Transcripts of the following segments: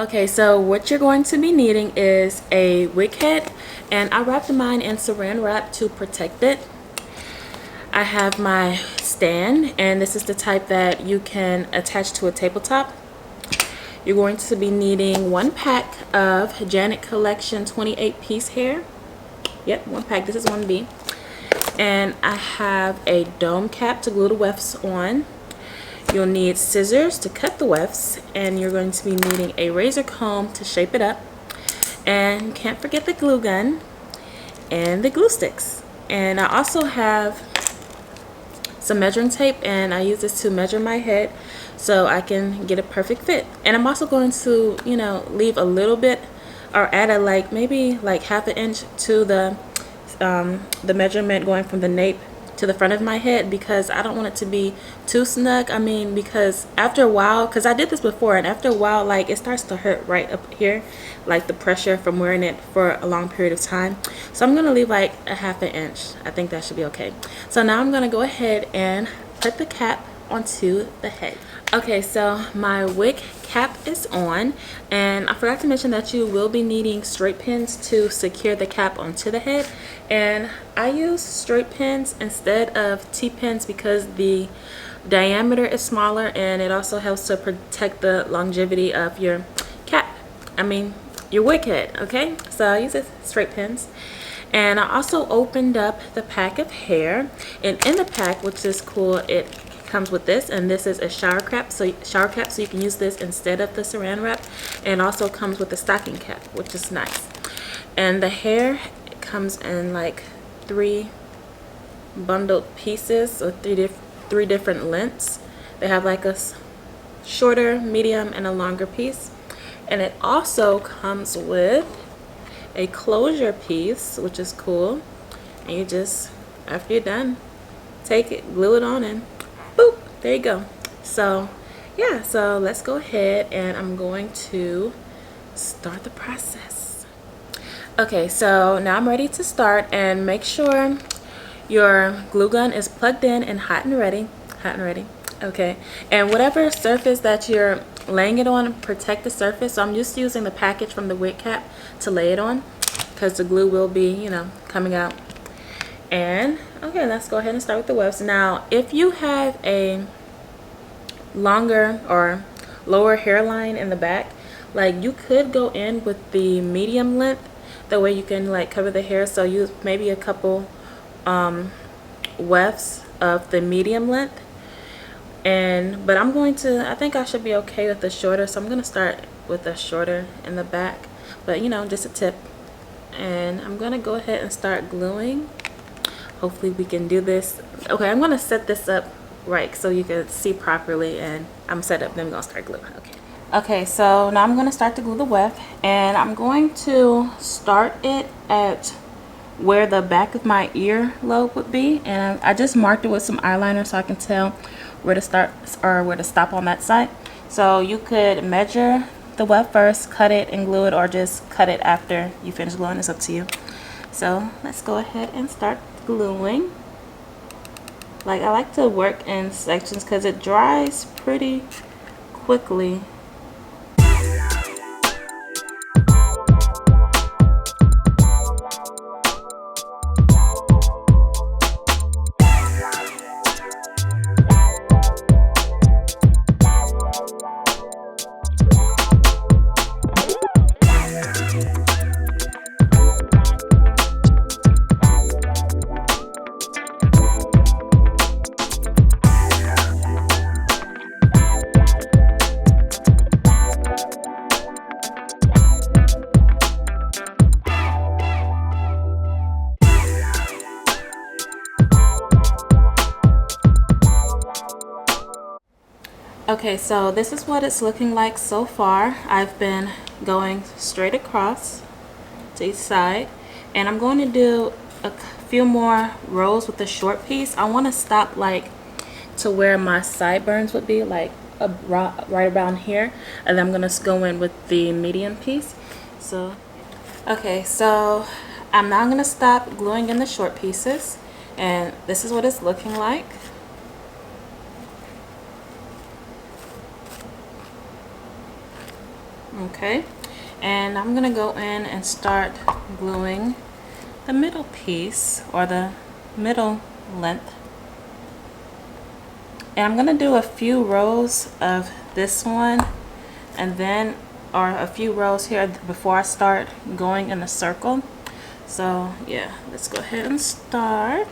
Okay, so what you're going to be needing is a wig head, and I wrapped mine in saran wrap to protect it. I have my stand, and this is the type that you can attach to a tabletop. You're going to be needing 1 pack of 𝐒𝐋𝐀𝐾 Collection 28-piece hair. Yep, 1 pack. This is 1B. And I have a dome cap to glue the wefts on. You'll need scissors to cut the wefts, and you're going to be needing a razor comb to shape it up. And you can't forget the glue gun and the glue sticks. And I also have some measuring tape, and I use this to measure my head so I can get a perfect fit. And I'm also going to, you know, leave a little bit, or add a maybe ½ an inch to the measurement going from the nape to the front of my head, because I don't want it to be too snug. I mean, because after a while, because I did this before, and after a while, like, it starts to hurt right up here, like the pressure from wearing it for a long period of time. So I'm gonna leave like ½ an inch. I think that should be okay. So now I'm gonna go ahead and put the cap onto the head. Okay, so my wig cap is on, and I forgot to mention that you will be needing straight pins to secure the cap onto the head. And I use straight pins instead of T-pins because the diameter is smaller, and it also helps to protect the longevity of your cap. I mean, your wig head, okay? So I use straight pins. And I also opened up the pack of hair, and in the pack, which is cool, it comes with this, and this is a shower cap, so you can use this instead of the saran wrap, and also comes with a stocking cap, which is nice. And the hair comes in like 3 bundled pieces, so three different lengths. They have like a shorter, medium, and a longer piece. And it also comes with a closure piece, which is cool. And you just, after you're done, take it, glue it on, and boop, there you go. So yeah, so let's go ahead, and I'm going to start the process. Okay, so now I'm ready to start, and make sure your glue gun is plugged in and hot and ready. Okay, and whatever surface that you're laying it on, protect the surface. So I'm just using the package from the wig cap to lay it on, because the glue will be, you know, coming out. And okay, let's go ahead and start with the wefts. Now, if you have a longer or lower hairline in the back, like, you could go in with the medium length. That way you can like cover the hair. So use maybe a couple wefts of the medium length. But I'm going to, I think I should be okay with the shorter, so I'm going to start with the shorter in the back, but you know, just a tip. And I'm going to go ahead and start gluing. Hopefully we can do this. Okay, I'm going to set this up right so you can see properly, and I'm set up, then I'm going to start gluing. Okay, so now I'm going to start to glue the weft, and I'm going to start it at where the back of my ear lobe would be, and I just marked it with some eyeliner so I can tell where to start or where to stop on that side. So you could measure the weft first, cut it and glue it, or just cut it after you finish gluing. It's up to you. So let's go ahead and start gluing. Like, I like to work in sections because it dries pretty quickly. Okay, so this is what it's looking like so far. I've been going straight across to each side, and I'm going to do a few more rows with the short piece. I want to stop like to where my sideburns would be, like right around here, and then I'm going to go in with the medium piece. So okay, so I'm now going to stop gluing in the short pieces, and this is what it's looking like. Okay, and I'm gonna go in and start gluing the middle piece, or the middle length. And I'm gonna do a few rows of this one, and then, or a few rows here before I start going in a circle. So yeah, let's go ahead and start.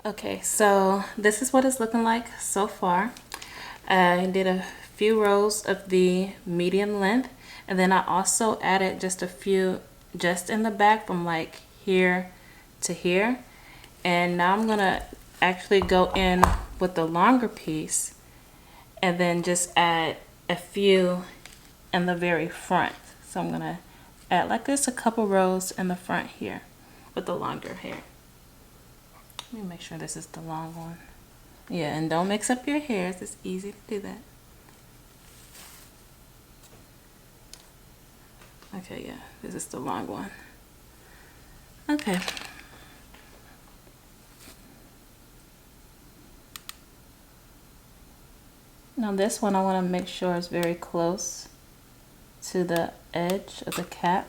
Okay, so this is what it's looking like so far. I did a few rows of the medium length, and then I also added just a few just in the back from like here to here. And now I'm gonna actually go in with the longer piece and then just add a few in the very front. So I'm gonna add like this a couple rows in the front here with the longer hair. Let me make sure this is the long one. Yeah, and don't mix up your hairs. It's easy to do that. Okay, yeah, this is the long one. Okay. Now this one I want to make sure is very close to the edge of the cap.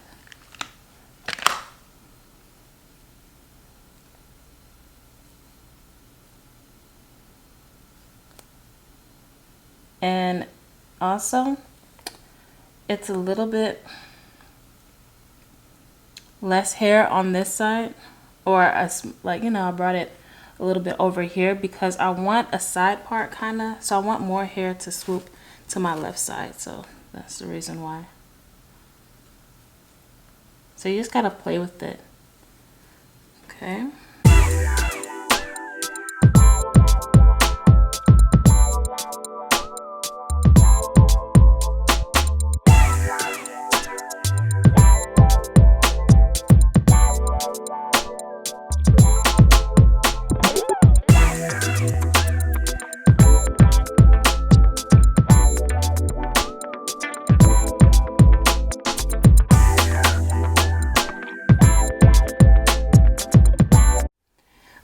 And also, it's a little bit less hair on this side, or like, you know, I brought it a little bit over here because I want a side part kind of, so I want more hair to swoop to my left side. So that's the reason why. So you just gotta play with it. Okay.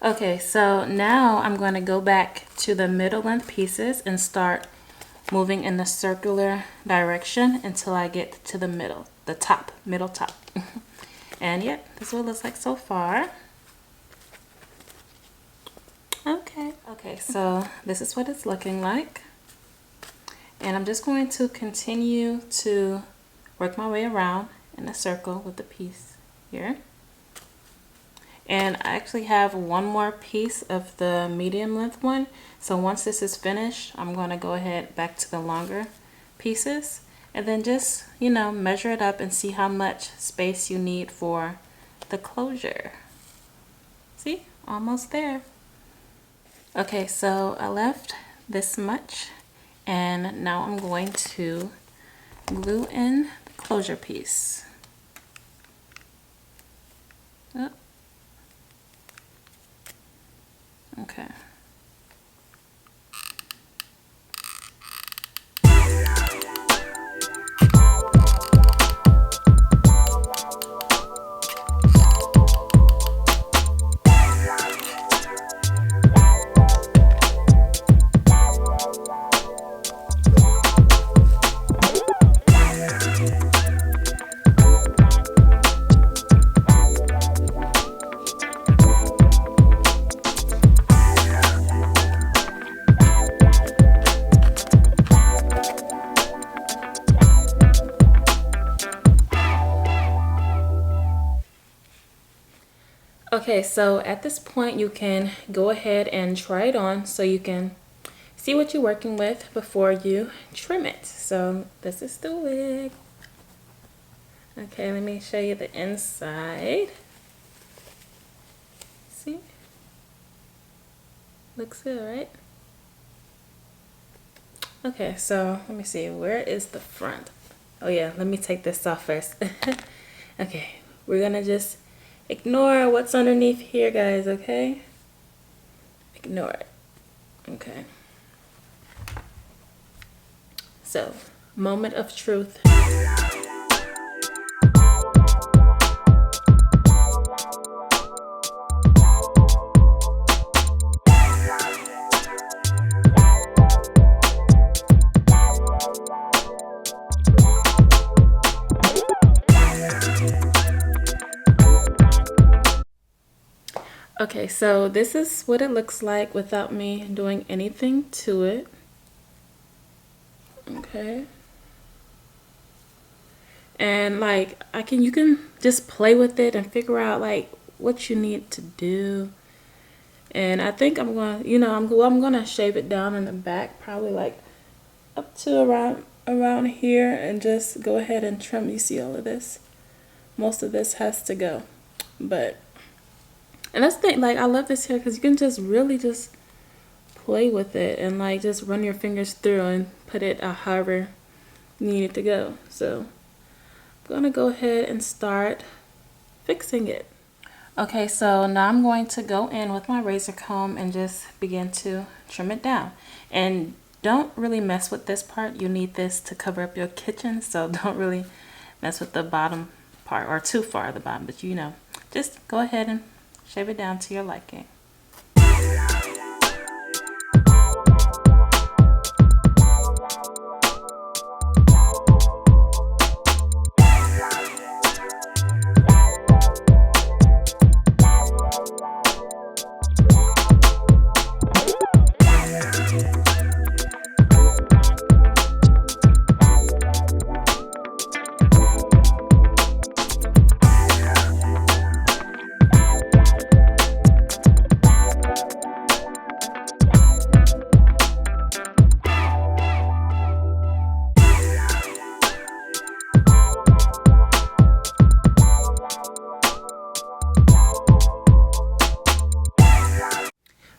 Okay, so now I'm going to go back to the middle length pieces and start moving in the circular direction until I get to the middle, the top, middle top. And yep, this is what it looks like so far. Okay, so this is what it's looking like. And I'm just going to continue to work my way around in a circle with the piece here. And I actually have one more piece of the medium length one. So once this is finished, I'm going to go ahead back to the longer pieces and then just, you know, measure it up and see how much space you need for the closure. See, almost there. Okay, so I left this much, and now I'm going to glue in the closure piece. Oh. Okay. Okay, so at this point you can go ahead and try it on so you can see what you're working with before you trim it. So this is the wig. Okay, let me show you the inside. See? Looks good, right? Okay, so let me see, where is the front? Oh yeah, let me take this off first. Okay, we're gonna just ignore what's underneath here, guys, okay? Ignore it. Okay. So, moment of truth. Okay, so this is what it looks like without me doing anything to it. Okay. And like you can just play with it and figure out like what you need to do. And I think I'm going to, I'm going to shave it down in the back, probably like up to around here, and just go ahead and trim. You see all of this? Most of this has to go. But and that's the thing, like I love this hair because you can just really just play with it and like just run your fingers through and put it however you need it to go. So I'm gonna go ahead and start fixing it. Okay, so now I'm going to go in with my razor comb and just begin to trim it down. And don't really mess with this part. You need this to cover up your kitchen, so don't really mess with the bottom part or too far at the bottom, but just go ahead and shave it down to your liking.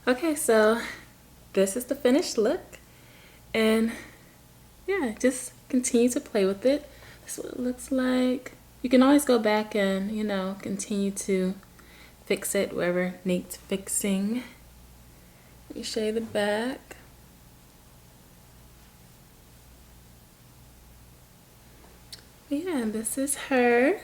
Okay, so this is the finished look, and yeah, just continue to play with it. That's what it looks like. You can always go back and, continue to fix it wherever needs fixing. Let me show you the back. Yeah, this is her.